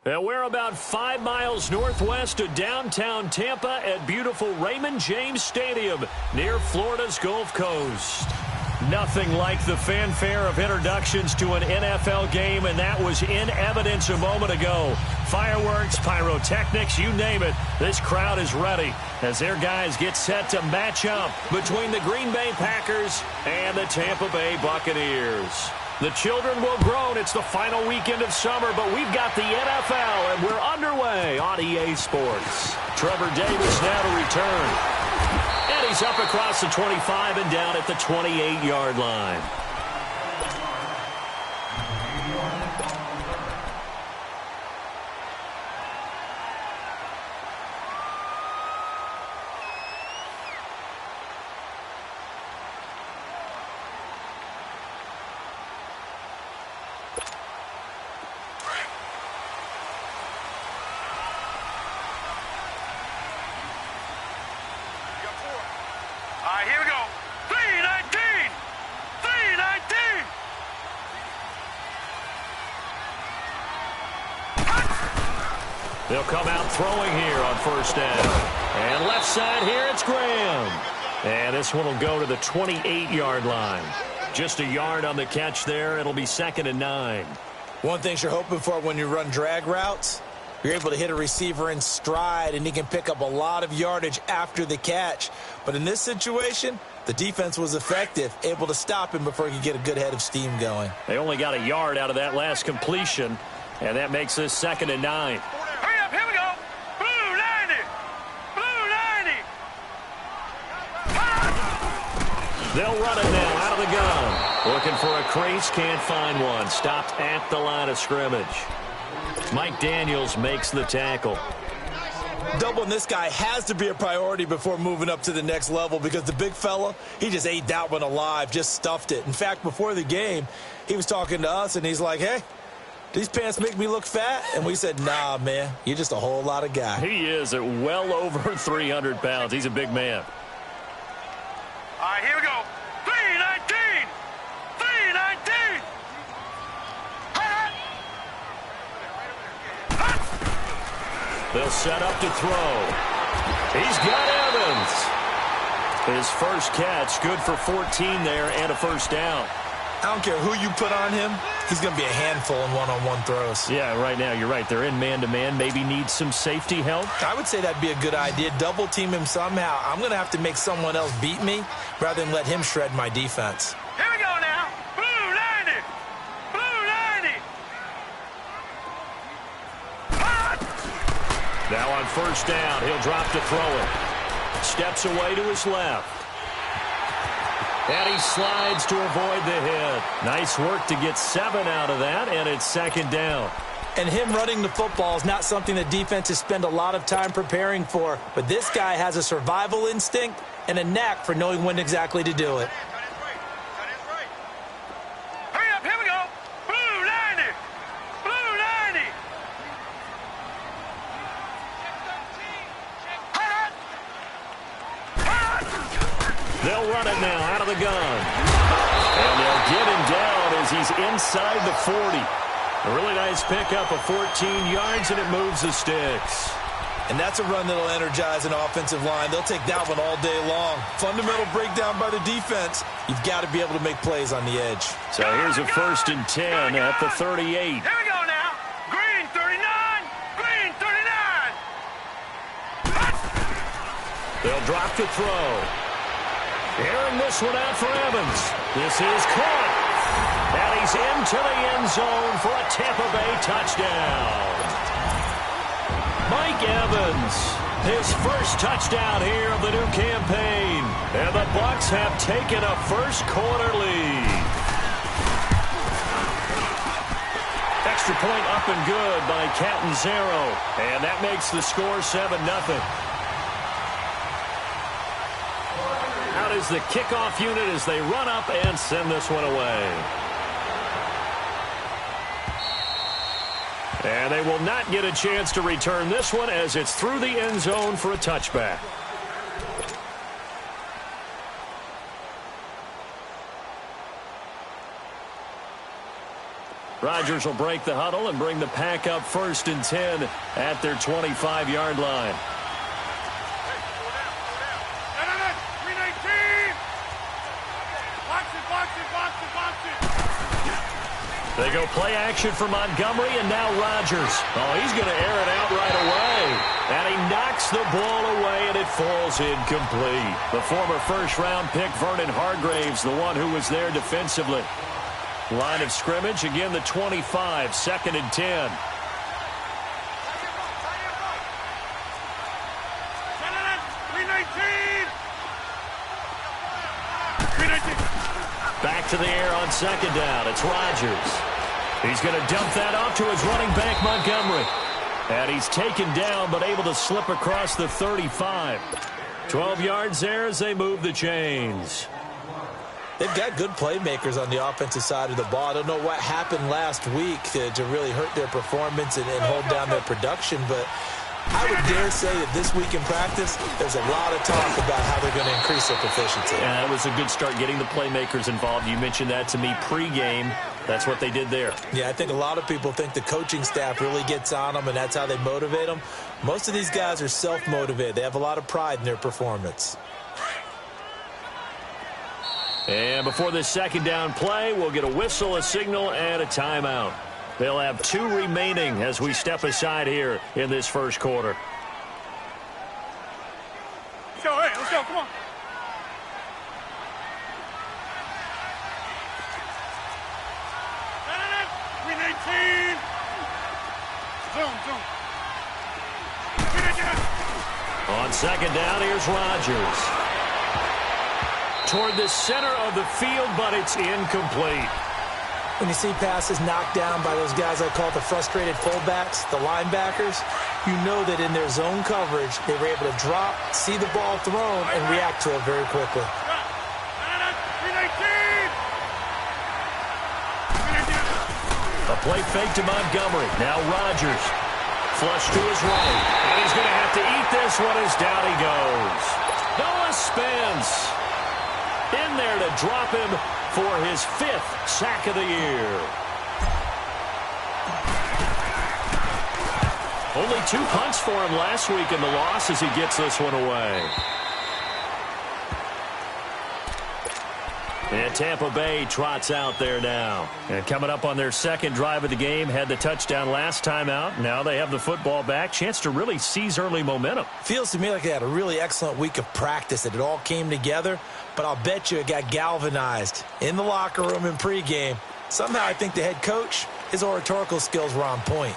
And we're about 5 miles northwest of downtown Tampa at beautiful Raymond James Stadium near Florida's Gulf Coast. Nothing like the fanfare of introductions to an NFL game, and that was in evidence a moment ago. Fireworks, pyrotechnics, you name it. This crowd is ready as their guys get set to match up between the Green Bay Packers and the Tampa Bay Buccaneers. The children will groan. It's the final weekend of summer, but we've got the NFL, and we're underway on EA Sports. Trevor Davis now to return. And he's up across the 25 and down at the 28-yard line. Here we go. 319! 319! They'll come out throwing here on first down. And left side here, it's Graham. And this one will go to the 28-yard line. Just a yard on the catch there. It'll be 2nd and 9. One thing you're hoping for when you run drag routes, you're able to hit a receiver in stride, and he can pick up a lot of yardage after the catch. But in this situation, the defense was effective, able to stop him before he could get a good head of steam going. They only got a yard out of that last completion, and that makes this 2nd and 9. Hurry up, here we go. Blue 90! Blue 90! They'll run it now out of the gun. Looking for a crease, can't find one. Stopped at the line of scrimmage. Mike Daniels makes the tackle. Doubling this guy has to be a priority before moving up to the next level because the big fella, he just ate that one alive, just stuffed it. In fact, before the game, he was talking to us, and he's like, hey, these pants make me look fat? And we said, nah, man, you're just a whole lot of guy. He is at well over 300 pounds. He's a big man. All right, here we go. 319! 319! They'll set up to throw. He's got Evans. His first catch, good for 14 there and a first down. I don't care who you put on him, he's going to be a handful in one-on-one throws. Yeah, right now, you're right. They're in man-to-man. Maybe needs some safety help. I would say that'd be a good idea. Double team him somehow. I'm going to have to make someone else beat me rather than let him shred my defense. Here we go now. Blue 90! Blue 90! Now on first down, he'll drop to throw it. Steps away to his left. And he slides to avoid the hit. Nice work to get 7 out of that, and it's 2nd down. And him running the football is not something that defenses spend a lot of time preparing for. But this guy has a survival instinct and a knack for knowing when exactly to do it. Hurry up, here we go. Blue 90! Blue 90! They'll run it now out of the gun. And they'll get him down as he's inside the 40. A really nice pickup of 14 yards, and it moves the sticks. And that's a run that'll energize an offensive line. They'll take that one all day long. Fundamental breakdown by the defense. You've got to be able to make plays on the edge. So here's a 1st and 10 at the 38. Here we go now. Green 39! Green 39! They'll drop to throw. Airing this one out for Evans. This is caught. And he's into the end zone for a Tampa Bay touchdown. Mike Evans, his first touchdown here of the new campaign. And the Bucs have taken a first-quarter lead. Extra point up and good by Catanzaro. And that makes the score 7-0. Out is the kickoff unit as they run up and send this one away. And they will not get a chance to return this one as it's through the end zone for a touchback. Rodgers will break the huddle and bring the pack up 1st and 10 at their 25-yard line. They go play action for Montgomery, and now Rodgers. Oh, he's going to air it out right away. And he knocks the ball away, and it falls incomplete. The former first-round pick, Vernon Hargreaves, the one who was there defensively. Line of scrimmage, again the 25, 2nd and 10. Back to the air on 2nd down. It's Rodgers. He's going to dump that off to his running back, Montgomery. And he's taken down, but able to slip across the 35. 12 yards there as they move the chains. They've got good playmakers on the offensive side of the ball. I don't know what happened last week to really hurt their performance and hold down their production, but I would dare say that this week in practice, there's a lot of talk about how they're going to increase their proficiency. Yeah, that was a good start getting the playmakers involved. You mentioned that to me pregame. That's what they did there. Yeah, I think a lot of people think the coaching staff really gets on them, and that's how they motivate them. Most of these guys are self-motivated. They have a lot of pride in their performance. And before this 2nd down play, we'll get a whistle, a signal, and a timeout. They'll have 2 remaining as we step aside here in this first quarter. Let's go, hey, let's go, come on. Green 18. Zoom. On 2nd down, here's Rodgers. Toward the center of the field, but it's incomplete. When you see passes knocked down by those guys I call the frustrated fullbacks, the linebackers, you know that in their zone coverage, they were able to drop, see the ball thrown, and react to it very quickly. A play fake to Montgomery. Now Rodgers. Flush to his right. And he's going to have to eat this one as down he goes. Noah Spence in there to drop him for his 5th sack of the year. Only 2 punts for him last week in the loss as he gets this one away. And Tampa Bay trots out there now. And coming up on their 2nd drive of the game, had the touchdown last time out. Now they have the football back. Chance to really seize early momentum. Feels to me like they had a really excellent week of practice, that it all came together. But I'll bet you it got galvanized in the locker room in pregame. Somehow I think the head coach, his oratorical skills were on point.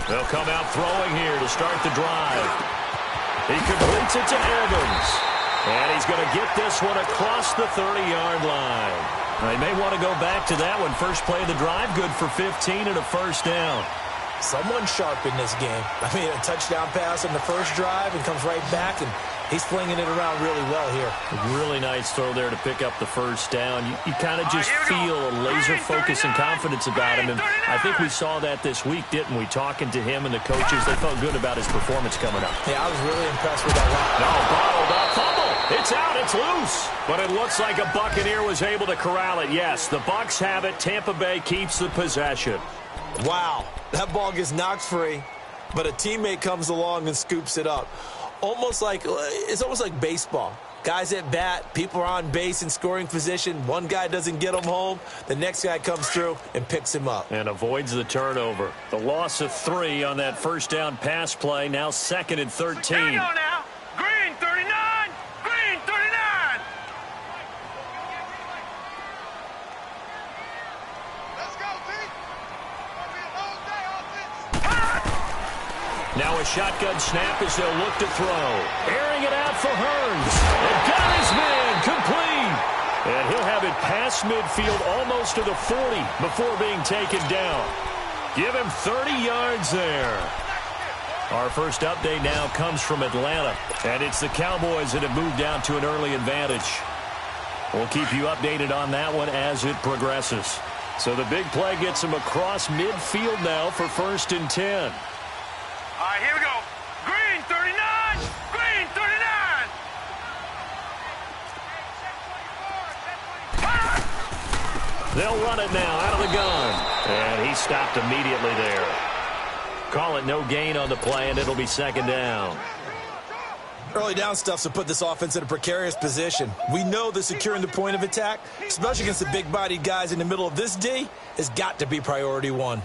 They'll come out throwing here to start the drive. He completes it to Evans. And he's going to get this one across the 30-yard line. They may want to go back to that one. First play of the drive, good for 15 and a 1st down. Someone sharp in this game. I mean, a touchdown pass on the first drive and comes right back, and he's flinging it around really well here. Really nice throw there to pick up the 1st down. You kind of just feel a laser focus and confidence about him. And I think we saw that this week, didn't we? Talking to him and the coaches, they felt good about his performance coming up. Yeah, I was really impressed with that line. No, bottled up. Fumble. It's out. It's loose. But it looks like a Buccaneer was able to corral it. Yes, the Bucs have it. Tampa Bay keeps the possession. Wow, that ball gets knocked free, but a teammate comes along and scoops it up. It's almost like baseball. Guys at bat, people are on base in scoring position. One guy doesn't get him home. The next guy comes through and picks him up. And avoids the turnover. The loss of 3 on that 1st down pass play. Now 2nd and 13. Here we go now. Green 39. Green 39. Let's go, Pete. Now a shotgun snap as they'll look to throw. Airing it out for Hearns. And got his man complete. And he'll have it past midfield almost to the 40 before being taken down. Give him 30 yards there. Our first update now comes from Atlanta. And it's the Cowboys that have moved down to an early advantage. We'll keep you updated on that one as it progresses. So the big play gets him across midfield now for 1st and 10. All right, here we go. Green 39. Green They'll run it now out of the gun. And he stopped immediately there. Call it no gain on the play, and it'll be second down. Early down stuff's to put this offense in a precarious position. We know that securing the point of attack, especially against the big-bodied guys in the middle of this D, has got to be priority one.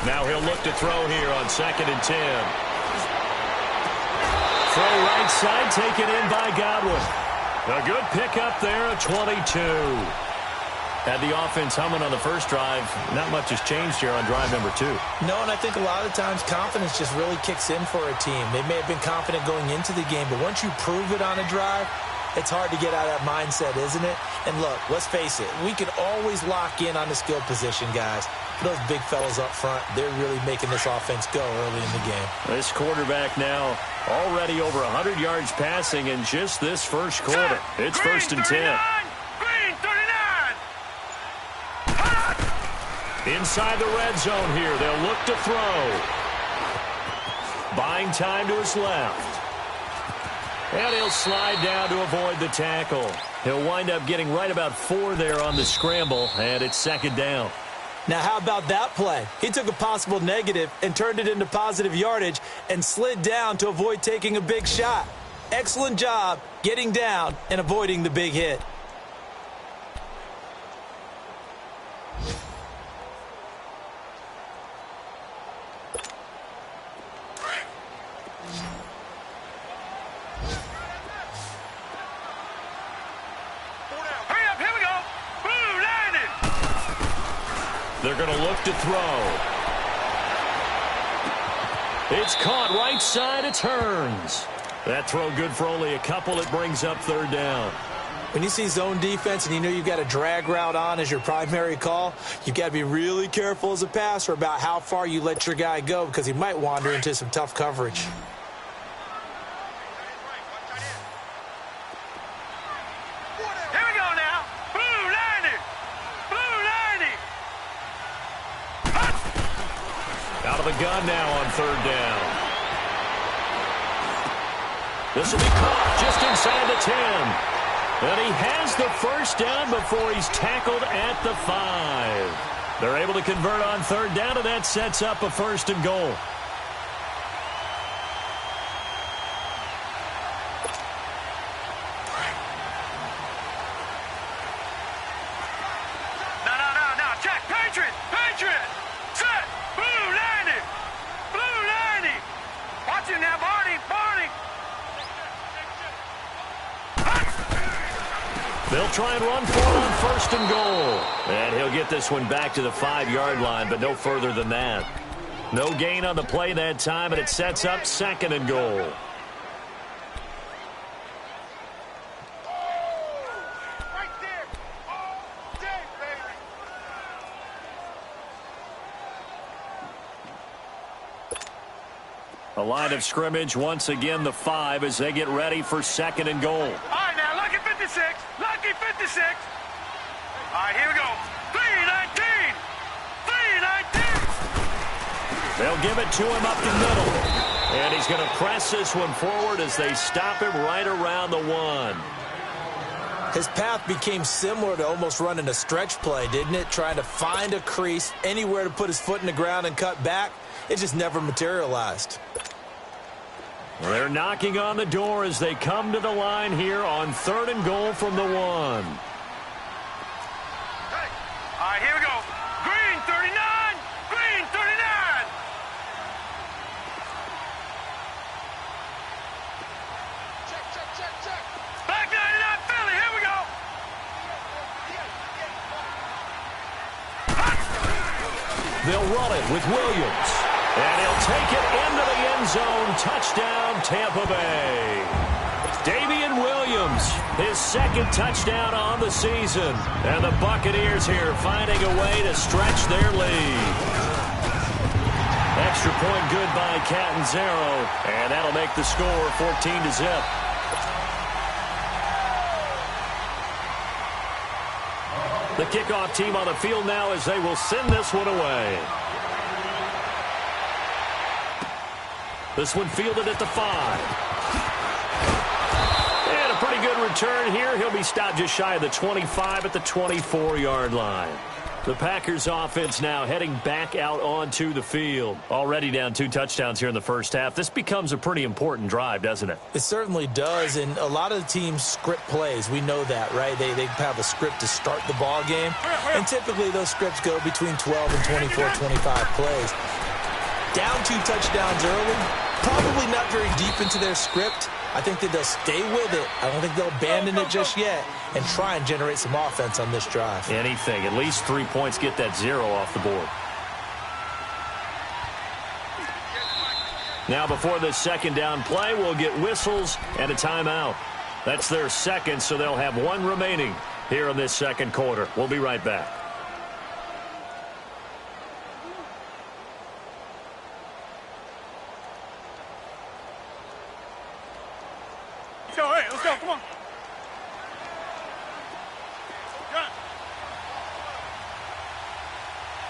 Now he'll look to throw here on 2nd and 10. Throw right side, taken in by Godwin. A good pickup there at 22. Had the offense humming on the first drive. Not much has changed here on drive number 2. No, and I think a lot of times confidence just really kicks in for a team. They may have been confident going into the game, but once you prove it on a drive, it's hard to get out of that mindset, isn't it? And look, let's face it, we can always lock in on the skill position, guys. Those big fellas up front, they're really making this offense go early in the game. This quarterback now already over 100 yards passing in just this first quarter. It's Green, 1st and 10. 39. Green, 39. Inside the red zone here, they'll look to throw. Buying time to his left. And he'll slide down to avoid the tackle. He'll wind up getting right about 4 there on the scramble, and it's 2nd down. Now, how about that play? He took a possible negative and turned it into positive yardage and slid down to avoid taking a big shot. Excellent job getting down and avoiding the big hit. They're going to look to throw. It's caught right side. It turns. That throw good for only a couple. It brings up 3rd down. When you see zone defense and you know you've got a drag route on as your primary call, you've got to be really careful as a passer about how far you let your guy go because he might wander into some tough coverage. Gun now on 3rd down. This will be caught just inside the 10. And he has the 1st down before he's tackled at the 5. They're able to convert on 3rd down, and that sets up a 1st and goal. No, check. Patriot. Set. Blue 90. Watch it now, Barney. They'll try and run for it on 1st and goal. And he'll get this one back to the 5-yard line, but no further than that. No gain on the play that time, and it sets up 2nd and goal. A line of scrimmage, once again the 5 as they get ready for 2nd and goal. All right, now, lucky 56. Lucky 56. All right, here we go. 319. 319. They'll give it to him up the middle. And he's going to press this one forward as they stop him right around the 1. His path became similar to almost running a stretch play, didn't it? Trying to find a crease, anywhere to put his foot in the ground and cut back. It just never materialized. They're knocking on the door as they come to the line here on 3rd and goal from the 1. All right, here we go. Green 39. Green 39. Check. Back 99 Philly. Here we go. They'll run it with Williams. And he'll take it into the end zone. Touchdown, Tampa Bay. Damian Williams, his 2nd touchdown on the season. And the Buccaneers here finding a way to stretch their lead. Extra point good by Catanzaro. And that'll make the score 14-0. The kickoff team on the field now as they will send this one away. This one fielded at the 5. And a pretty good return here. He'll be stopped just shy of the 25 at the 24-yard line. The Packers offense now heading back out onto the field. Already down 2 touchdowns here in the first half. This becomes a pretty important drive, doesn't it? It certainly does, and a lot of the teams script plays. We know that, right? They have a script to start the ball game, and typically those scripts go between 12 and 24, 25 plays. Down 2 touchdowns early, probably not very deep into their script. I think that they'll stay with it. I don't think they'll abandon it just yet and try and generate some offense on this drive. Anything. At least 3 points, get that 0 off the board. Now before this second down play, we'll get whistles and a timeout. That's their second, so they'll have 1 remaining here in this second quarter. We'll be right back. Let's go, come on.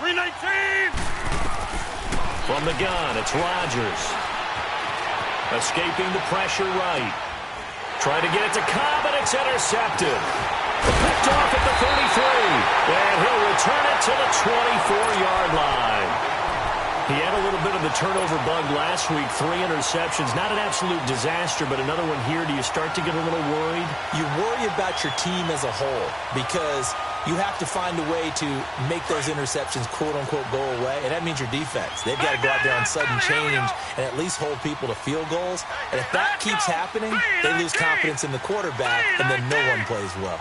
319. From the gun, it's Rodgers. Escaping the pressure right. Trying to get it to Cobb, and it's intercepted. Picked off at the 33. And he'll return it to the 24-yard line. He had a little bit of the turnover bug last week, 3 interceptions. Not an absolute disaster, but another one here. Do you start to get a little worried? You worry about your team as a whole because you have to find a way to make those interceptions, quote-unquote, go away, and that means your defense. They've got to go out there on sudden change and at least hold people to field goals. And if that keeps happening, they lose confidence in the quarterback, and then no one plays well.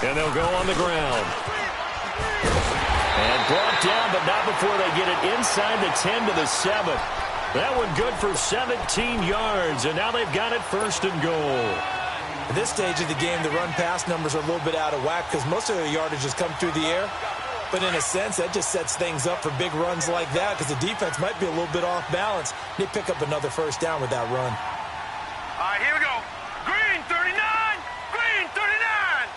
And they'll go on the ground. And brought down, but not before they get it inside the 10 to the 7. That one good for 17 yards, and now they've got it 1st and goal. At this stage of the game, the run-pass numbers are a little bit out of whack because most of their yardage has come through the air. But in a sense, that just sets things up for big runs like that because the defense might be a little bit off balance. They pick up another 1st down with that run. All right, here we go. Green 39. Green 39.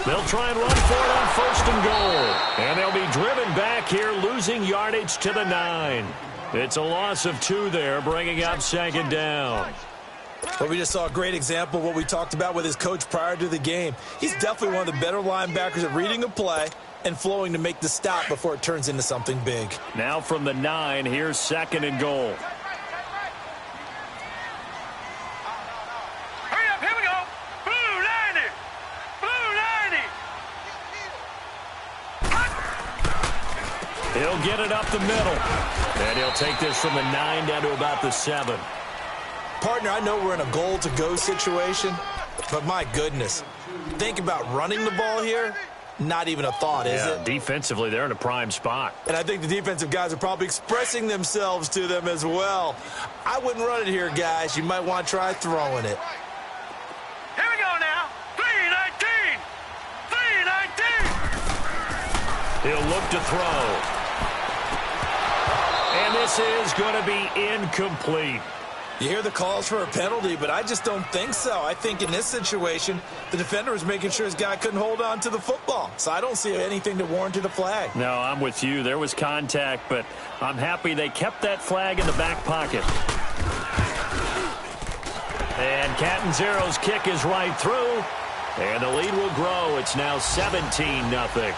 They'll try and run for it on 1st and goal. And they'll be driven back here, losing yardage to the 9. It's a loss of 2 there, bringing up 2nd down. Well, we just saw a great example of what we talked about with his coach prior to the game. He's definitely one of the better linebackers at reading a play and flowing to make the stop before it turns into something big. Now from the 9, here's 2nd and goal. He'll get it up the middle. And he'll take this from the 9 down to about the 7. Partner, I know we're in a goal-to-go situation, but my goodness. Think about running the ball here. Not even a thought, is it? Defensively, they're in a prime spot. And I think the defensive guys are probably expressing themselves to them as well. I wouldn't run it here, guys. You might want to try throwing it. Here we go now. 319. 319. He'll look to throw. And this is going to be incomplete. You hear the calls for a penalty, but I just don't think so. I think in this situation, the defender was making sure his guy couldn't hold on to the football. So I don't see anything that warranted a flag. No, I'm with you. There was contact, but I'm happy they kept that flag in the back pocket. And Catanzero's kick is right through. And the lead will grow. It's now 17-0.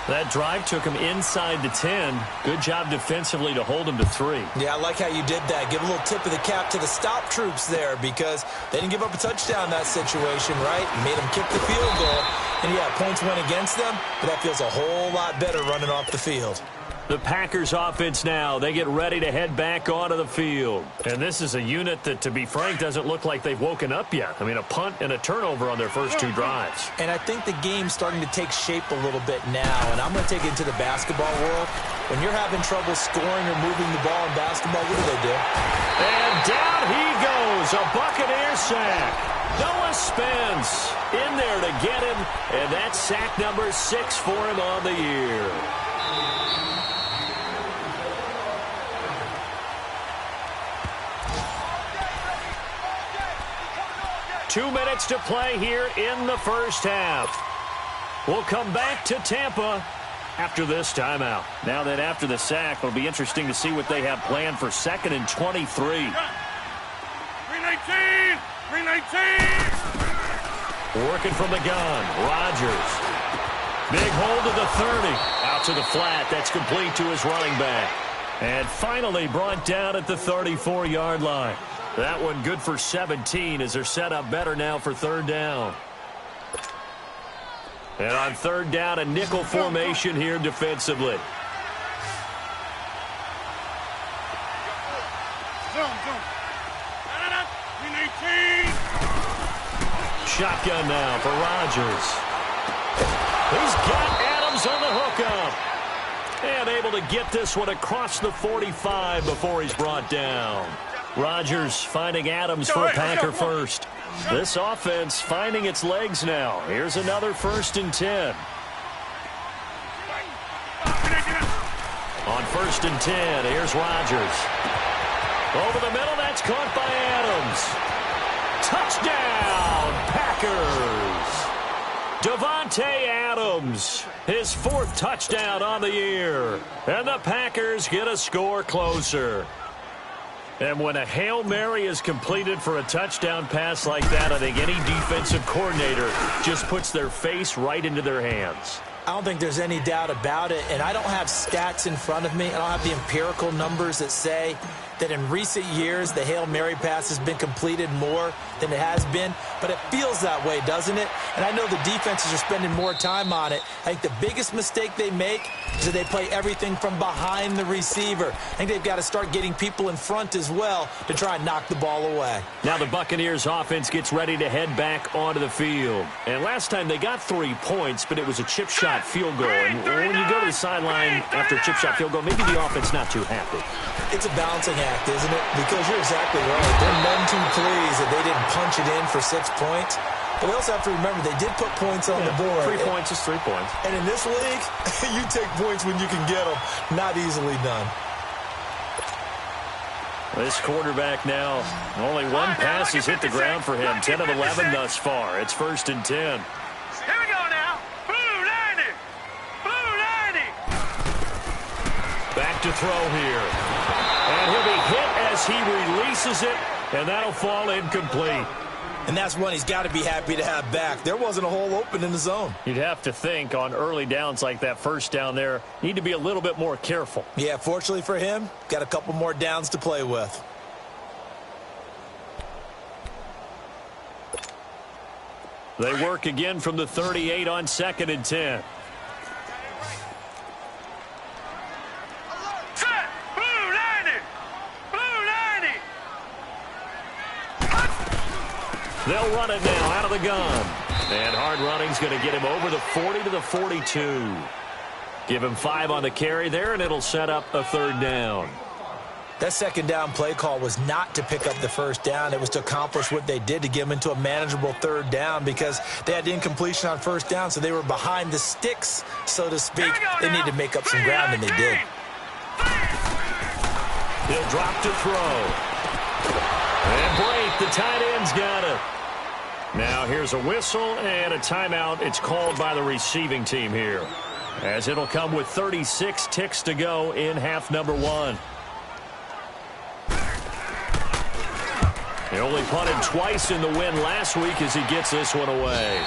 That drive took him inside the 10. Good job defensively to hold him to 3. Yeah, I like how you did that. Give a little tip of the cap to the stop troops there because they didn't give up a touchdown in that situation, right? Made them kick the field goal. And, yeah, points went against them, but that feels a whole lot better running off the field. The Packers offense now, they get ready to head back onto the field. And this is a unit that, to be frank, doesn't look like they've woken up yet. I mean, a punt and a turnover on their first 2 drives. And I think the game's starting to take shape a little bit now. And I'm going to take it into the basketball world. When you're having trouble scoring or moving the ball in basketball, what do? And down he goes, a Buccaneer sack. Noah Spence in there to get him, and that's sack number 6 for him on the year. Two minutes to play here in the first half. We'll come back to Tampa after this timeout. Now that after the sack, it'll be interesting to see what they have planned for 2nd and 23. 319! 319! Working from the gun, Rodgers. Big hold to the 30. Out to the flat. That's complete to his running back. And finally brought down at the 34-yard line. That one good for 17 as they're set up better now for 3rd down. And on 3rd down, a nickel formation here defensively. Shotgun now for Rodgers. He's got Adams on the hookup. And able to get this one across the 45 before he's brought down. Rodgers finding Adams for a Packer first. This offense finding its legs now. Here's another 1st and 10. On 1st and 10, here's Rodgers. Over the middle, that's caught by Adams. Touchdown, Packers. Davante Adams, his 4th touchdown on the year. And the Packers get a score closer. And when a Hail Mary is completed for a touchdown pass like that, I think any defensive coordinator just puts their face right into their hands. I don't think there's any doubt about it, and I don't have stats in front of me. I don't have the empirical numbers that say that in recent years the Hail Mary pass has been completed more than it has been, but it feels that way, doesn't it? And I know the defenses are spending more time on it. I think the biggest mistake they make is that they play everything from behind the receiver. I think they've got to start getting people in front as well to try and knock the ball away. Now the Buccaneers offense gets ready to head back onto the field. And last time they got 3 points, but it was a chip shot field goal. And when you go to the sideline after a chip shot field goal, maybe the offense not too happy. It's a balancing act, isn't it? Because you're exactly right. They're none too pleased that they didn't punch it in for 6 points. But we also have to remember they did put points on the board. 3 points is 3 points. And in this league, you take points when you can get them. Not easily done. This quarterback now, only one pass has hit the ground for him. 10 of 11 thus far. It's 1st and 10. Here we go now. Blue 90. Blue 90. Back to throw here. And he'll be hit as he releases it, and that'll fall incomplete. And that's one he's got to be happy to have back. There wasn't a hole open in the zone. You'd have to think on early downs like that, 1st down there, need to be a little bit more careful. Yeah, fortunately for him, got a couple more downs to play with. They work again from the 38 on 2nd and 10. They'll run it now out of the gun. And hard running's going to get him over the 40 to the 42. Give him 5 on the carry there, and it'll set up a 3rd down. That 2nd down play call was not to pick up the 1st down. It was to accomplish what they did to get them into a manageable 3rd down because they had the incompletion on 1st down, so they were behind the sticks, so to speak. They need to make up some ground, and they did. He'll drop to throw. And break, the tight end's got it. Now here's a whistle and a timeout. It's called by the receiving team here, as it'll come with 36 ticks to go in half number 1. He only punted twice in the win last week as he gets this one away.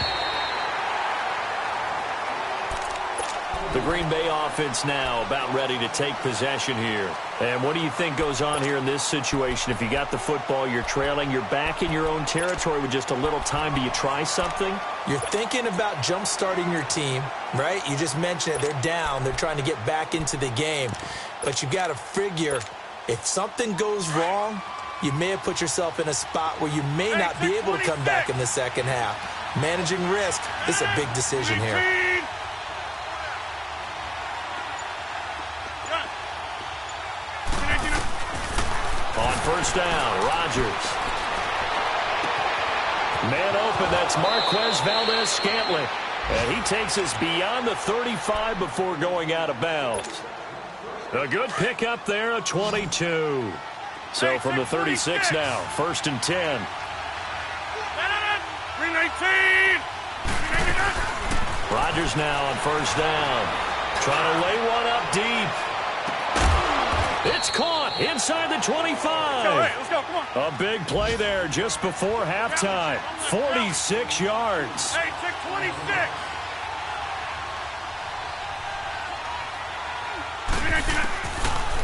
The Green Bay offense now about ready to take possession here. And what do you think goes on here in this situation? If you got the football, you're trailing, you're back in your own territory with just a little time. Do you try something? You're thinking about jump-starting your team, right? You just mentioned it. They're down. They're trying to get back into the game. But you got to figure if something goes wrong, you may have put yourself in a spot where you may not be able to come back in the 2nd half. Managing risk is a big decision here. On 1st down, Rodgers. Man open, that's Marquez Valdez-Scantling. And he takes us beyond the 35 before going out of bounds. A good pickup there, a 22. So from the 36 now, 1st and 10. 319. Rodgers now on 1st down. Trying to lay one up deep. It's caught inside the 25. Let's go, come on. A big play there just before halftime. 46 yards. Hey, 626.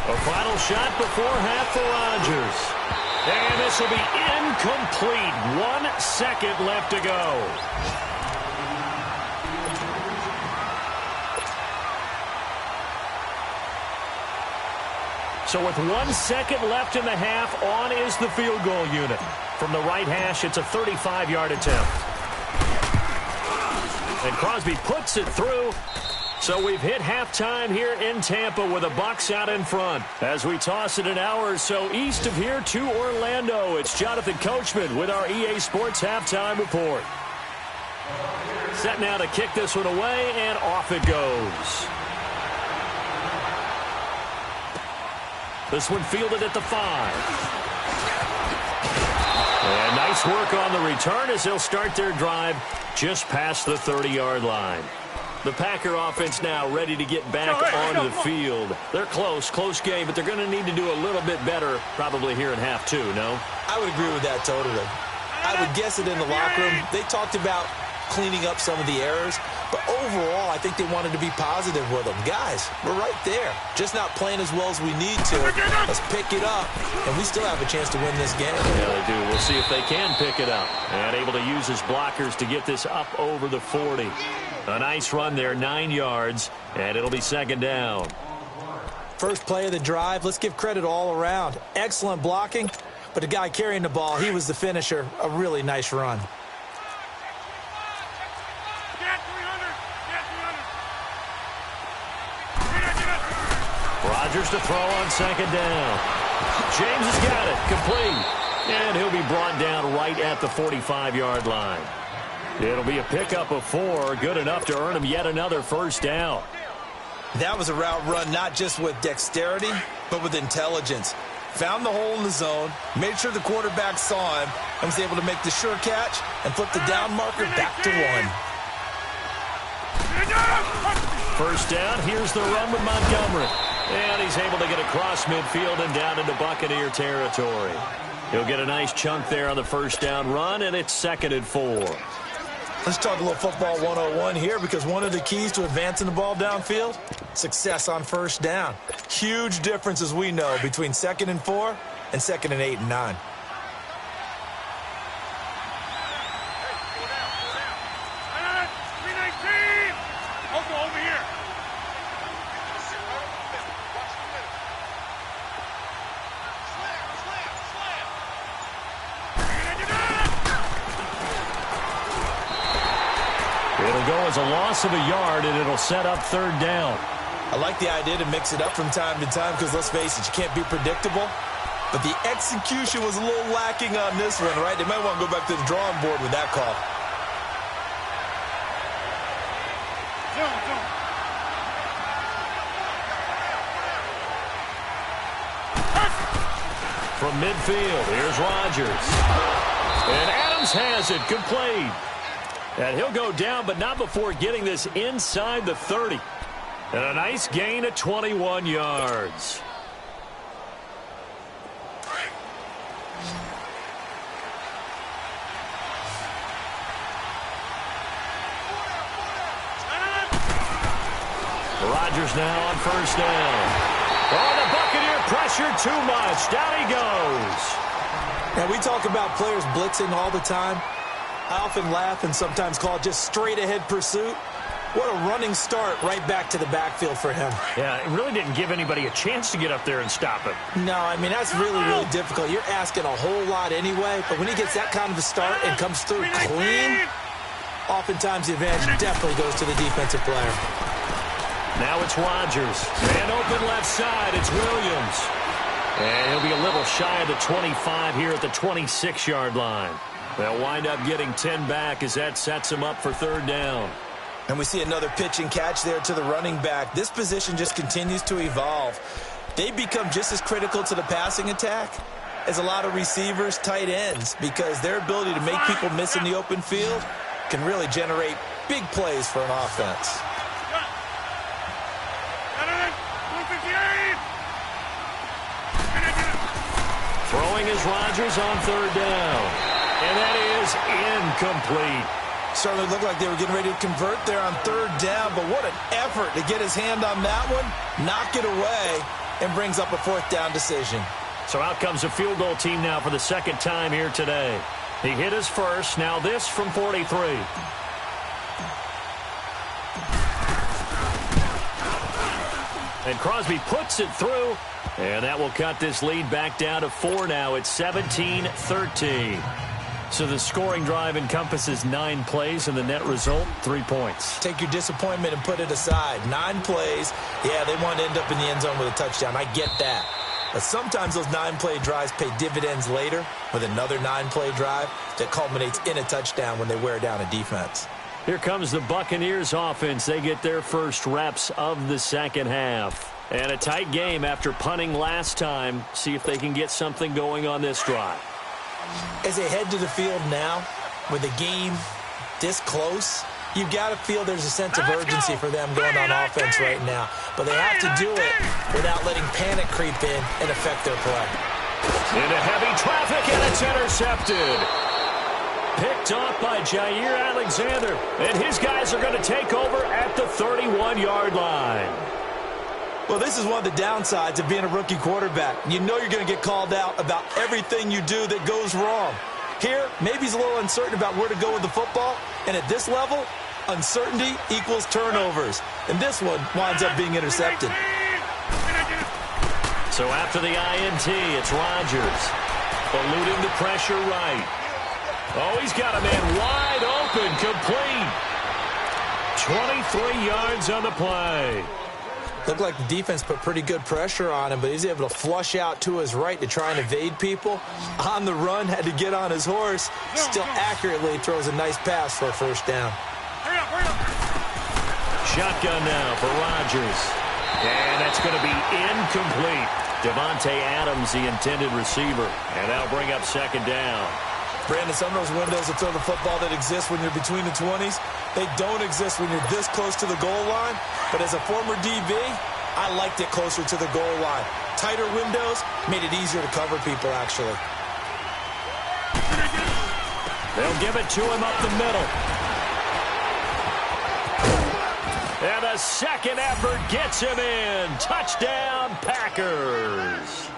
A final shot before half for Rodgers. And this will be incomplete. 1 second left to go. So with 1 second left in the half, on is the field goal unit. From the right hash, it's a 35-yard attempt. And Crosby puts it through. So we've hit halftime here in Tampa with the Bucs out in front. As we toss it an hour or so east of here to Orlando, it's Jonathan Coachman with our EA Sports Halftime Report. Set now to kick this one away, and off it goes. This one fielded at the 5. And nice work on the return as they'll start their drive just past the 30-yard line. The Packer offense now ready to get back onto the field. They're close game, but they're going to need to do a little bit better probably here in half 2, no? I would agree with that totally. I would guess it in the locker room. They talked about cleaning up some of the errors, but overall, I think they wanted to be positive with them. Guys, we're right there. Just not playing as well as we need to. Let's pick it up, and we still have a chance to win this game. Yeah, they do. We'll see if they can pick it up. And able to use his blockers to get this up over the 40. A nice run there, 9 yards, and it'll be 2nd down. First play of the drive, let's give credit all around. Excellent blocking, but the guy carrying the ball, he was the finisher. A really nice run. Rodgers to throw on 2nd down. James has got it, complete. And he'll be brought down right at the 45-yard line. It'll be a pickup of 4, good enough to earn him yet another 1st down. That was a route run not just with dexterity, but with intelligence. Found the hole in the zone, made sure the quarterback saw him, and was able to make the sure catch and flip the down marker back to 1. 1st down, here's the run with Montgomery. And he's able to get across midfield and down into Buccaneer territory. He'll get a nice chunk there on the 1st down run, and it's 2nd and 4. Let's talk a little football 101 here, because one of the keys to advancing the ball downfield, success on 1st down. Huge difference, as we know, between 2nd and 4 and 2nd and 8 and 9. It'll go as a loss of a yard, and it'll set up 3rd down. I like the idea to mix it up from time to time because, let's face it, you can't be predictable. But the execution was a little lacking on this one, right? They might want to go back to the drawing board with that call. From midfield, here's Rodgers. And Adams has it, complete. And he'll go down, but not before getting this inside the 30. And a nice gain of 21 yards. Rodgers now on 1st down. Oh, the Buccaneer pressure too much. Down he goes. Now, we talk about players blitzing all the time. I often laugh and sometimes call it just straight-ahead pursuit. What a running start right back to the backfield for him. Yeah, it really didn't give anybody a chance to get up there and stop him. No, I mean, that's really, really difficult. You're asking a whole lot anyway, but when he gets that kind of a start and comes through clean, oftentimes the advantage definitely goes to the defensive player. Now it's Rodgers. Man open left side, it's Williams. And he'll be a little shy of the 25 here at the 26-yard line. They'll wind up getting 10 back as that sets them up for third down. And we see another pitch and catch there to the running back. This position just continues to evolve. They become just as critical to the passing attack as a lot of receivers, tight ends, because their ability to make people miss in the open field can really generate big plays for an offense. Throwing is Rodgers on third down. And that is incomplete. Certainly looked like they were getting ready to convert there on third down, but what an effort to get his hand on that one, knock it away, and brings up a fourth down decision. So out comes a field goal team now for the second time here today. He hit his first, now this from 43. And Crosby puts it through, and that will cut this lead back down to 4 now. It's 17-13. So the scoring drive encompasses 9 plays, and the net result, 3 points. Take your disappointment and put it aside. 9 plays. Yeah, they want to end up in the end zone with a touchdown. I get that. But sometimes those 9-play drives pay dividends later with another 9-play drive that culminates in a touchdown when they wear down a defense. Here comes the Buccaneers offense. They get their first reps of the second half. And a tight game after punting last time. See if they can get something going on this drive. As they head to the field now, with the game this close, you've got to feel there's a sense of urgency for them going on offense right now. But they have to do it without letting panic creep in and affect their play. Into heavy traffic, and it's intercepted. Picked off by Jair Alexander. And his guys are going to take over at the 31-yard line. Well, this is one of the downsides of being a rookie quarterback. You know you're going to get called out about everything you do that goes wrong. Here, maybe he's a little uncertain about where to go with the football. And at this level, uncertainty equals turnovers. And this one winds up being intercepted. So after the INT, it's Rodgers. Eluding the pressure right. Oh, he's got a man wide open, complete. 23 yards on the play. Looked like the defense put pretty good pressure on him, but he's able to flush out to his right to try and evade people. On the run, had to get on his horse. Still accurately throws a nice pass for a first down. Shotgun now for Rodgers. And that's going to be incomplete. Devontae Adams, the intended receiver. And that'll bring up second down. Brandon, some of those windows to throw the football that exist when you're between the 20s, they don't exist when you're this close to the goal line. But as a former DB, I liked it closer to the goal line. Tighter windows made it easier to cover people, actually. They'll give it to him up the middle. And a second effort gets him in. Touchdown, Packers.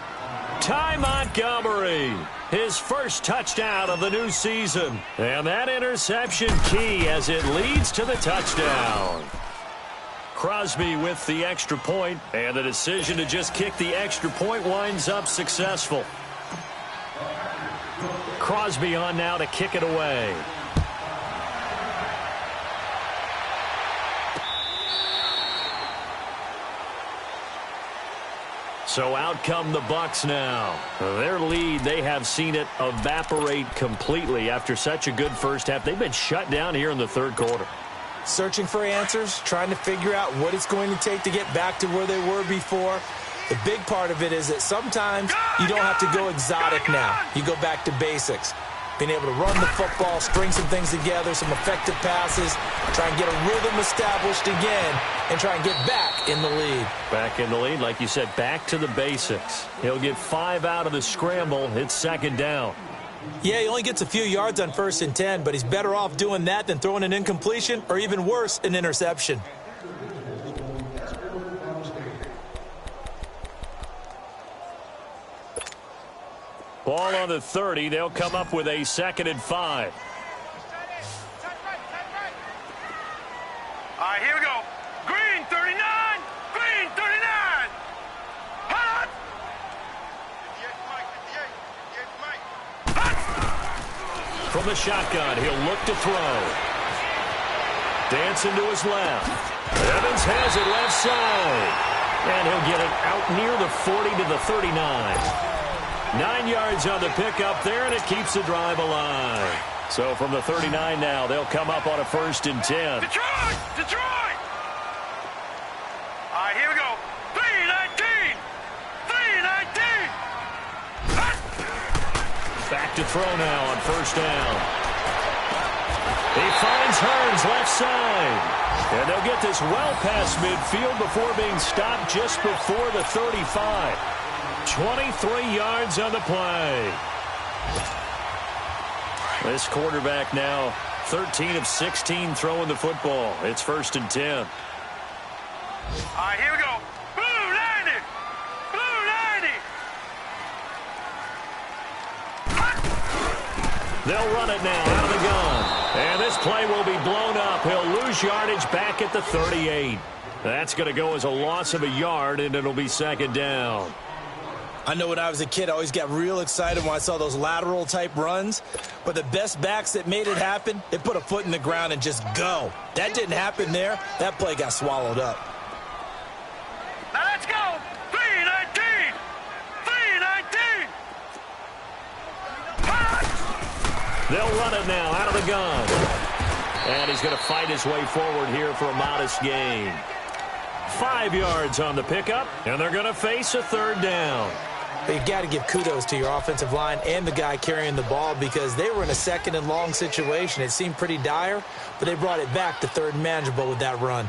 Ty Montgomery, his first touchdown of the new season. And that interception key as it leads to the touchdown. Crosby with the extra point, and the decision to just kick the extra point winds up successful. Crosby on now to kick it away. So out come the Bucs now. Their lead, they have seen it evaporate completely after such a good first half. They've been shut down here in the third quarter. Searching for answers, trying to figure out what it's going to take to get back to where they were before. The big part of it is that sometimes you don't have to go exotic now. You go back to basics. Being able to run the football, string some things together, some effective passes, try and get a rhythm established again, and try and get back in the lead. Back in the lead, like you said, back to the basics. He'll get 5 out of the scramble. It's second down. Yeah, he only gets a few yards on 1st and 10, but he's better off doing that than throwing an incompletion, or even worse, an interception. Ball on the 30. They'll come up with a 2nd and 5. All right, here we go. Green 39. Green 39. Hot. 58 Mike. Hot. From the shotgun, he'll look to throw. Dancing to his left. Evans has it left side. And he'll get it out near the 40 to the 39. 9 yards on the pickup there, and it keeps the drive alive. So from the 39 now, they'll come up on a 1st and 10. Detroit! Detroit! All right, here we go. 3-19! 3-19! Back to throw now on 1st down. He finds Hearns left side. And they'll get this well past midfield before being stopped just before the 35. 23 yards on the play. This quarterback now 13 of 16 throwing the football. It's 1st and 10. All right, here we go. Blue 90! Blue 90! They'll run it now out of the gun. And this play will be blown up. He'll lose yardage back at the 38. That's going to go as a loss of a yard, and it'll be 2nd down. I know when I was a kid, I always got real excited when I saw those lateral-type runs. But the best backs that made it happen, they put a foot in the ground and just go. That didn't happen there. That play got swallowed up. Now let's go! 3-19! 3-19! They'll run it now out of the gun. And he's going to fight his way forward here for a modest gain. 5 yards on the pickup, and they're going to face a 3rd down. But you've got to give kudos to your offensive line and the guy carrying the ball because they were in a 2nd and long situation. It seemed pretty dire, but they brought it back to 3rd and manageable with that run.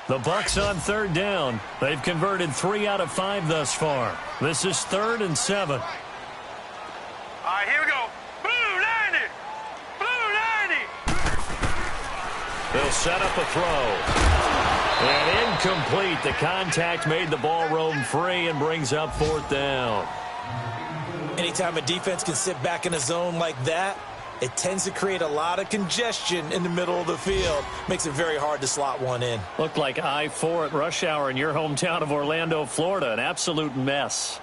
The Bucs on 3rd down. They've converted 3 out of 5 thus far. This is 3rd and 7. All right, here we go. Blue 90! Blue 90! They'll set up a throw. And incomplete. The contact made the ball roam free and brings up 4th down. Anytime a defense can sit back in a zone like that, it tends to create a lot of congestion in the middle of the field. Makes it very hard to slot one in. Looked like I-4 at rush hour in your hometown of Orlando, Florida. An absolute mess.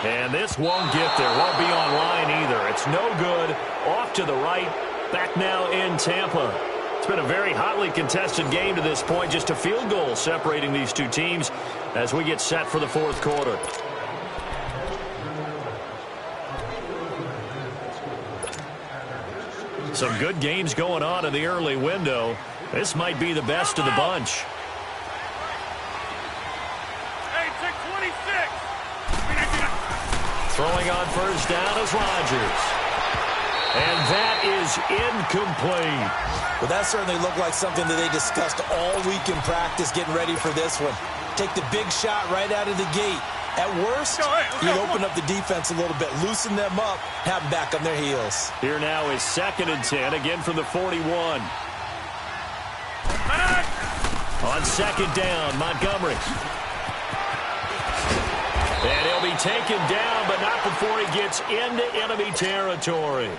And this won't get there. Won't be online either. It's no good. Off to the right. Back now in Tampa. It's been a very hotly contested game to this point. Just a field goal separating these two teams as we get set for the 4th quarter. Some good games going on in the early window. This might be the best of the bunch. Throwing on 1st down is Rodgers. And that is incomplete. Well, that certainly looked like something that they discussed all week in practice getting ready for this one. Take the big shot right out of the gate. At worst, you open up the defense a little bit, loosen them up, have them back on their heels. Here now is 2nd and 10, again from the 41. On 2nd down, Montgomery. And he'll be taken down, but not before he gets into enemy territory.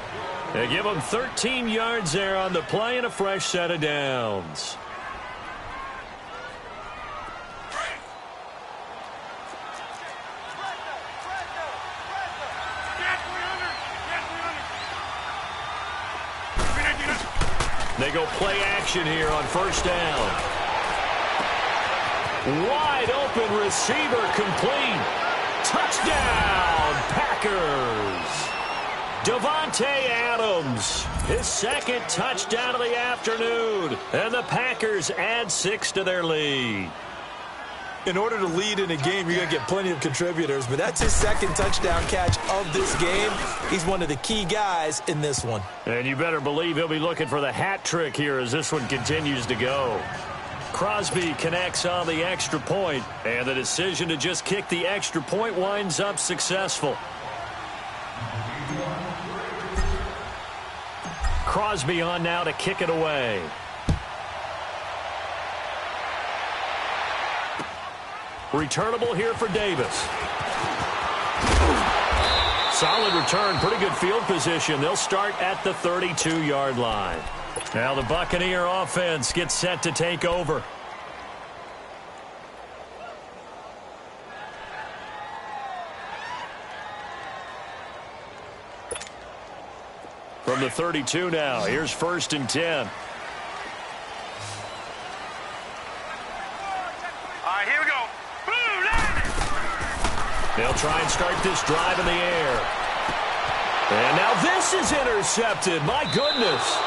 They give him 13 yards there on the play and a fresh set of downs. They go play action here on 1st down. Wide open receiver complete. Touchdown, Packers. Davante Adams, his 2nd touchdown of the afternoon. And the Packers add 6 to their lead. In order to lead in a game, you're going to get plenty of contributors, but that's his 2nd touchdown catch of this game. He's one of the key guys in this one. And you better believe he'll be looking for the hat trick here as this one continues to go. Crosby connects on the extra point, and the decision to just kick the extra point winds up successful. Crosby on now to kick it away. Returnable here for Davis. Solid return, pretty good field position. They'll start at the 32-yard line. Now the Buccaneer offense gets set to take over. From the 32 now, here's 1st and 10. All right, here we go. Boom, They'll try and start this drive in the air. And now this is intercepted. My goodness.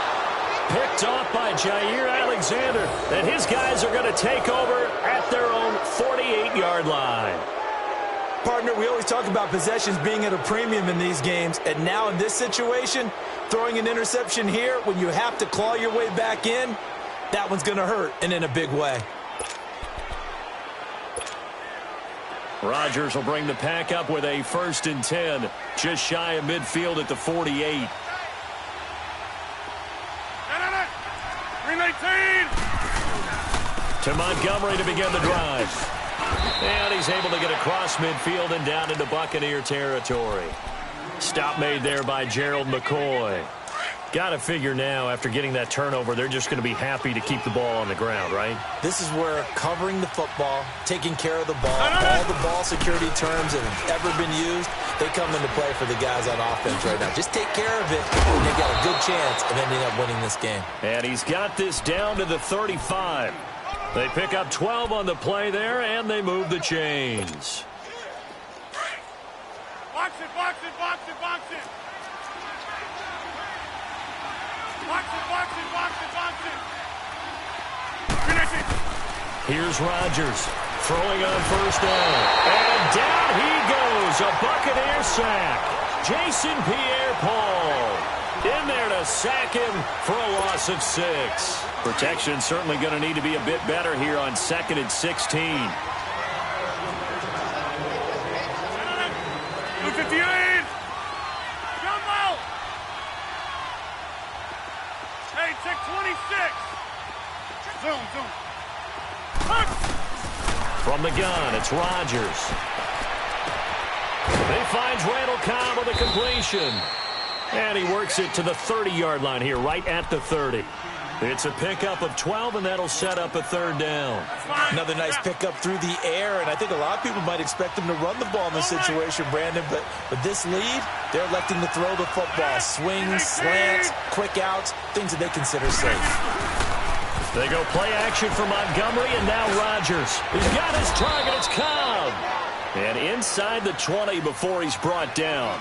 Picked off by Jair Alexander. And his guys are going to take over at their own 48-yard line. Partner, we always talk about possessions being at a premium in these games. And now in this situation, throwing an interception here when you have to claw your way back in, that one's going to hurt, and in a big way. Rodgers will bring the pack up with a 1st and 10. Just shy of midfield at the 48. 319. To Montgomery to begin the drive. And he's able to get across midfield and down into Buccaneer territory. Stop made there by Gerald McCoy. Got to figure now, after getting that turnover, they're just going to be happy to keep the ball on the ground, right? This is where covering the football, taking care of the ball, all the ball security terms that have ever been used, they come into play for the guys on offense right now. Just take care of it, and they got a good chance of ending up winning this game. And he's got this down to the 35. They pick up 12 on the play there, and they move the chains. Box it, box it, box it, box it. Box it, box it, box it, box it. Finish it. Here's Rodgers throwing on 1st down. And down he goes. A Buccaneer sack. Jason Pierre-Paul in there to sack him for a loss of 6. Protection certainly going to need to be a bit better here on 2nd and 16. 258. Jump out. Hey, check 26. Zoom, zoom. Punch. From the gun, it's Rodgers. He finds Randall Cobb with a completion. And he works it to the 30-yard line here, right at the 30. It's a pickup of 12, and that'll set up a 3rd down. Another nice pickup through the air, and I think a lot of people might expect them to run the ball in this situation, Brandon, but with this lead, they're electing to throw the football. Swings, slants, quick outs, things that they consider safe. They go play action for Montgomery, and now Rodgers. He's got his target. It's Cobb. And inside the 20 before he's brought down.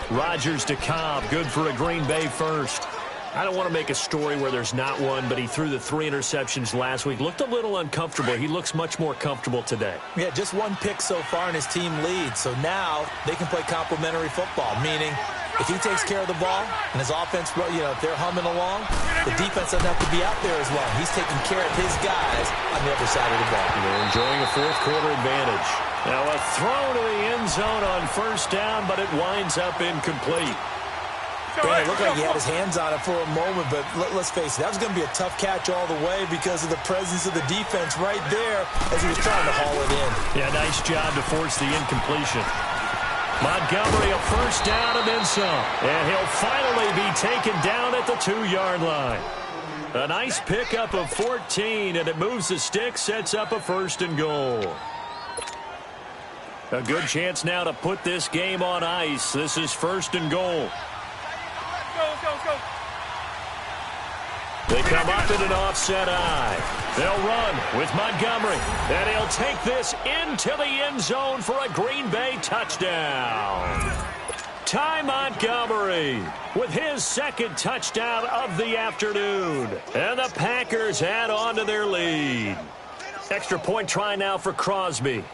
Rodgers to Cobb, good for a Green Bay first. I don't want to make a story where there's not one, but he threw the 3 interceptions last week. Looked a little uncomfortable. He looks much more comfortable today. Yeah, just 1 pick so far, and his team leads. So now they can play complementary football, meaning if he takes care of the ball and his offense, if they're humming along, the defense doesn't have to be out there as long. He's taking care of his guys on the other side of the ball. They're enjoying a 4th quarter advantage. Now a throw to the end zone on 1st down, but it winds up incomplete. Brandon, it looked like he had his hands on it for a moment, but let's face it, that was going to be a tough catch all the way because of the presence of the defense right there as he was trying to haul it in. Yeah, nice job to force the incompletion. Montgomery, a 1st down and then some. And he'll finally be taken down at the 2-yard line. A nice pickup of 14, and it moves the stick, sets up a 1st and goal. A good chance now to put this game on ice. This is 1st and goal. They come up in an offset eye. They'll run with Montgomery. And he'll take this into the end zone for a Green Bay touchdown. Ty Montgomery with his 2nd touchdown of the afternoon. And the Packers add on to their lead. Extra point try now for Crosby.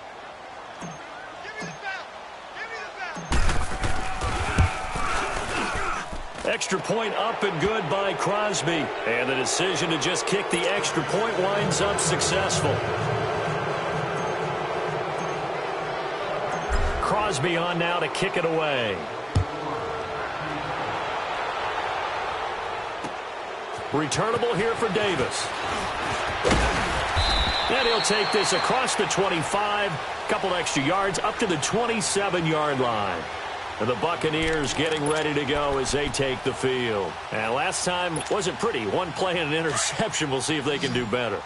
Extra point up and good by Crosby. And the decision to just kick the extra point winds up successful. Crosby on now to kick it away. Returnable here for Davis. And he'll take this across the 25. Couple extra yards up to the 27-yard line. And the Buccaneers getting ready to go as they take the field. And last time wasn't pretty. 1 play and an interception. We'll see if they can do better.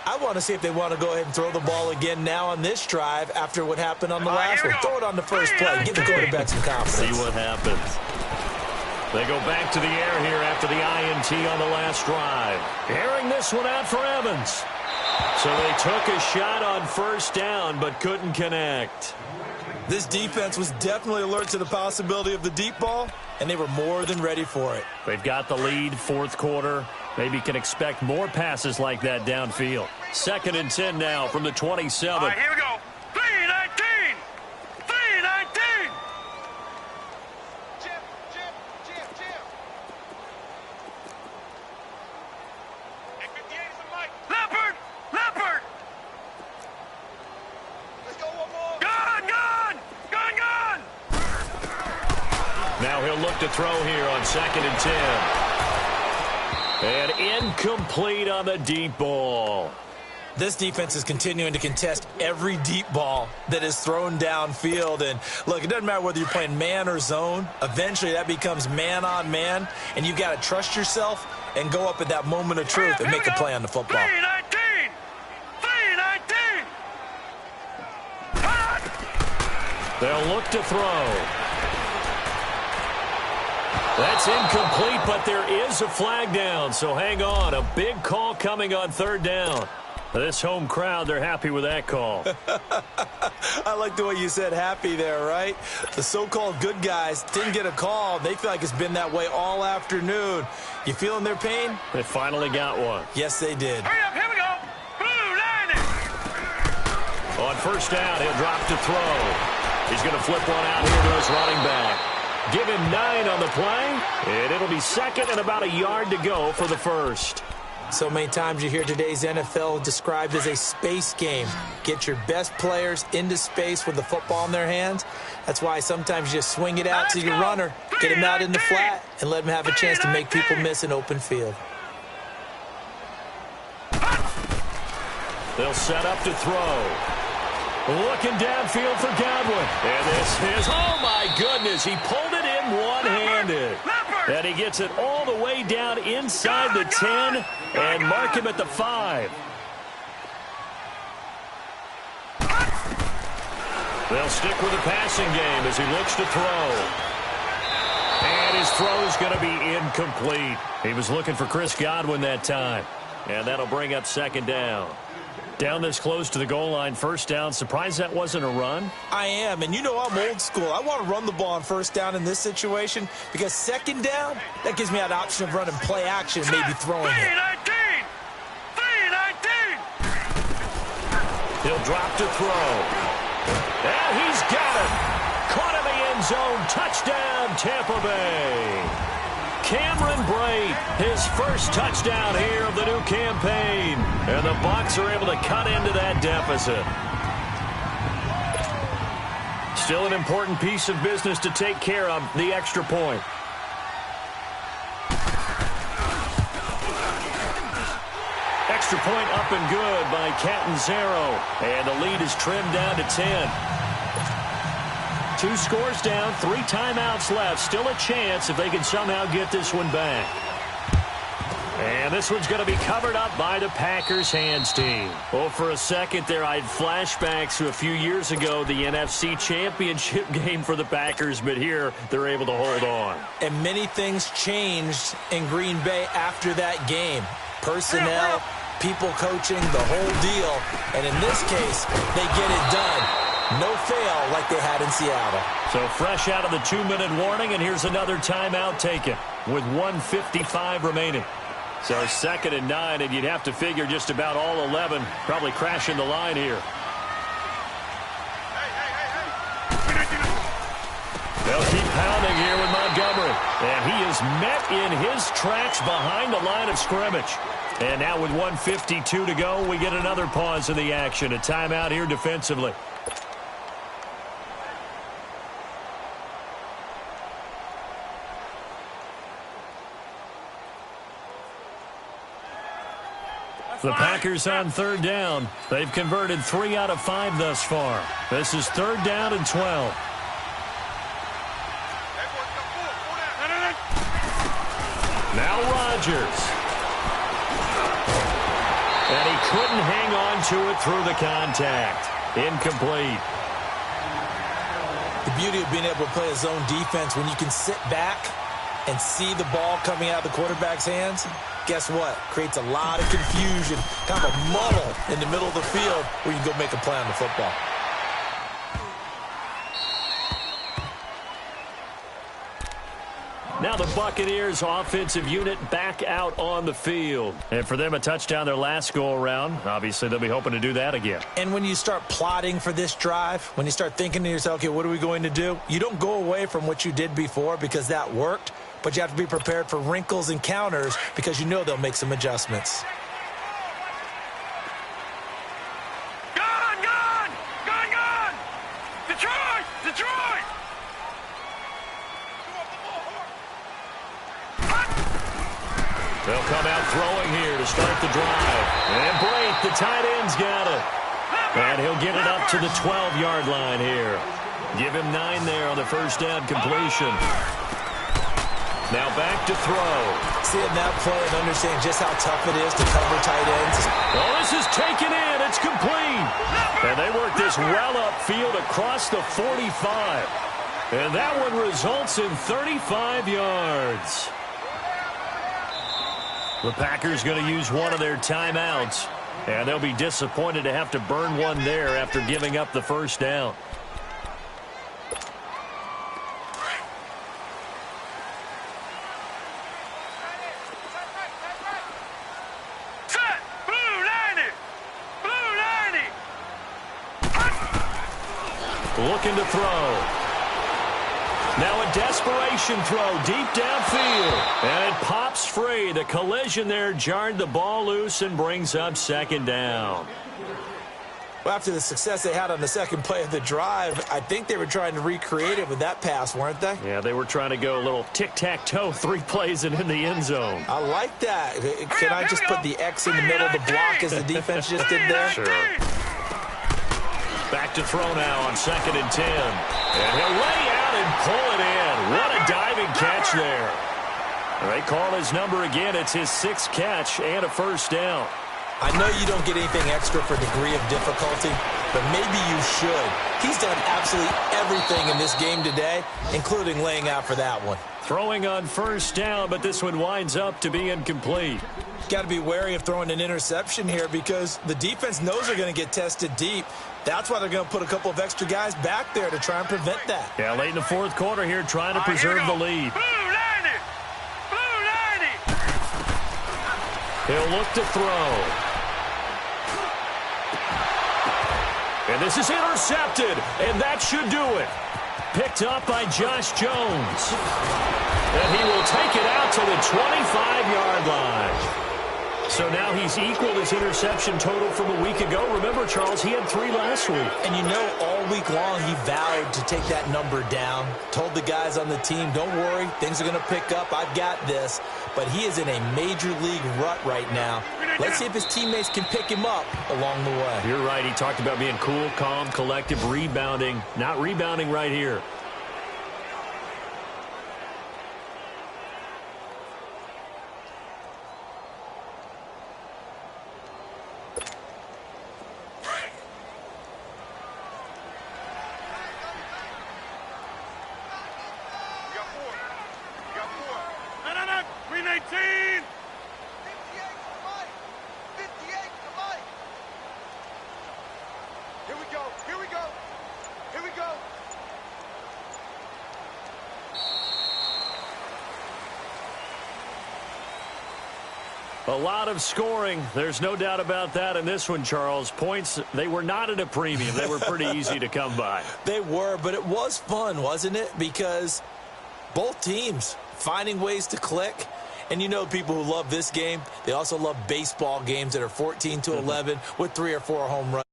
I want to see if they want to go ahead and throw the ball again now on this drive after what happened on the last one. Throw it on the first play. Give the quarterback some confidence. See what happens. They go back to the air here after the INT on the last drive. Airing this one out for Evans. So they took a shot on first down but couldn't connect. This defense was definitely alert to the possibility of the deep ball, and they were more than ready for it. They've got the lead, fourth quarter. Maybe can expect more passes like that downfield. 2nd and 10 now from the 27. All right, here we go. 3-19. 3-19. Leopard. Leopard. Let's go one more. Gun. Now he'll look to throw here on 2nd and 10. And incomplete on the deep ball. This defense is continuing to contest every deep ball that is thrown downfield. And, look, it doesn't matter whether you're playing man or zone. Eventually that becomes man on man, and you've got to trust yourself and go up at that moment of truth and make a play on the football. 3-19. 3-19. They'll look to throw. That's incomplete, but there is a flag down, so hang on. A big call coming on 3rd down. This home crowd, they're happy with that call. I like the way you said happy there, right? The so-called good guys didn't get a call. They feel like it's been that way all afternoon. You feeling their pain? They finally got one. Yes, they did. Hurry up, here we go. Blue lining. On first down, he'll drop to throw. He's going to flip one out here to his running back. Give him 9 on the play, and it'll be 2nd and about a yard to go for the first. So many times you hear today's NFL described as a space game. Get your best players into space with the football in their hands. That's why sometimes you just swing it out to your runner, get him out in the flat, and let him have a chance to make people miss an open field. They'll set up to throw. Looking downfield for Godwin. And this is, oh my goodness, he pulled it in one-handed. And he gets it all the way down inside the 10 and mark him at the 5. They'll stick with the passing game as he looks to throw. And his throw is going to be incomplete. He was looking for Chris Godwin that time. And that'll bring up 2nd down. Down this close to the goal line, first down. Surprised that wasn't a run? I am, and you know I'm old school. I want to run the ball on first down in this situation because 2nd down, that gives me that option of running play action, maybe throwing it. 3-19. He'll drop to throw. And he's got it. Caught in the end zone. Touchdown, Tampa Bay. Cameron Brate, his first touchdown here of the new campaign. And the Bucs are able to cut into that deficit. Still an important piece of business to take care of, the extra point. Extra point up and good by Catanzaro. And the lead is trimmed down to 10. 2 scores down, 3 timeouts left. Still a chance if they can somehow get this one back. And this one's going to be covered up by the Packers hands team. Well, for a second there, I had flashbacks to a few years ago, the NFC Championship game for the Packers, but here they're able to hold on. And many things changed in Green Bay after that game. Personnel, people coaching, the whole deal. And in this case, they get it done. No fail like they had in Seattle. So fresh out of the 2-minute warning, and here's another timeout taken with 1:55 remaining. So 2nd and 9, and you'd have to figure just about all 11 probably crashing the line here. They'll keep pounding here with Montgomery. And he is met in his tracks behind the line of scrimmage. And now with 1:52 to go, we get another pause in the action. A timeout here defensively. The Packers on 3rd down. They've converted 3 out of 5 thus far. This is 3rd down and 12. Now Rodgers. And he couldn't hang on to it through the contact. Incomplete. The beauty of being able to play a zone defense when you can sit back and see the ball coming out of the quarterback's hands, guess what? Creates a lot of confusion, kind of a muddle in the middle of the field where you can go make a play on the football. Now the Buccaneers offensive unit back out on the field. And for them, a touchdown their last go-around. Obviously, they'll be hoping to do that again. And when you start plotting for this drive, when you start thinking to yourself, okay, what are we going to do? You don't go away from what you did before because that worked, but you have to be prepared for wrinkles and counters because you know they'll make some adjustments. Gone! Detroit! They'll come out throwing here to start the drive. And Blake, the tight end's got it. And he'll get it up to the 12-yard line here. Give him 9 there on the first down completion. Now back to throw. Seeing that play and understand just how tough it is to cover tight ends. Oh, this is taken in. It's complete. And they work this well upfield across the 45. And that one results in 35 yards. The Packers going to use one of their timeouts. And they'll be disappointed to have to burn one there after giving up the first down. Set! Blue 90! Looking to throw. Now a desperation throw deep downfield. And it pops free. The collision there jarred the ball loose and brings up second down. Well, after the success they had on the second play of the drive, I think they were trying to recreate it with that pass, weren't they? Yeah, they were trying to go a little tic-tac-toe, 3 plays and in the end zone. I like that. Can I just put the X in the middle of the block as the defense just did there? Sure. Back to throw now on 2nd and 10. And he'll lay out and pull it in. What a diving catch there. They call his number again. It's his 6th catch and a first down. I know you don't get anything extra for degree of difficulty, but maybe you should. He's done absolutely everything in this game today, including laying out for that one. Throwing on first down, but this one winds up to be incomplete. Got to be wary of throwing an interception here because the defense knows they're going to get tested deep. That's why they're going to put a couple of extra guys back there to try and prevent that. Yeah, late in the 4th quarter here, trying to preserve the lead. Blue 90! He'll look to throw. And this is intercepted, and that should do it. Picked up by Josh Jones. And he will take it out to the 25-yard line. So now he's equaled his interception total from a week ago. Remember, Charles, he had 3 last week. And you know, all week long he vowed to take that number down. Told the guys on the team, don't worry, things are going to pick up. I've got this. But he is in a major league rut right now. Let's see if his teammates can pick him up along the way. You're right. He talked about being cool, calm, collective, rebounding. Not rebounding right here. Green 18! 58 to Mike. Here we go. A lot of scoring. There's no doubt about that in this one, Charles. Points, they were not at a premium. They were pretty easy to come by. They were, but it was fun, wasn't it? Because both teams finding ways to click. And you know people who love this game, they also love baseball games that are 14-11 with 3 or 4 home runs.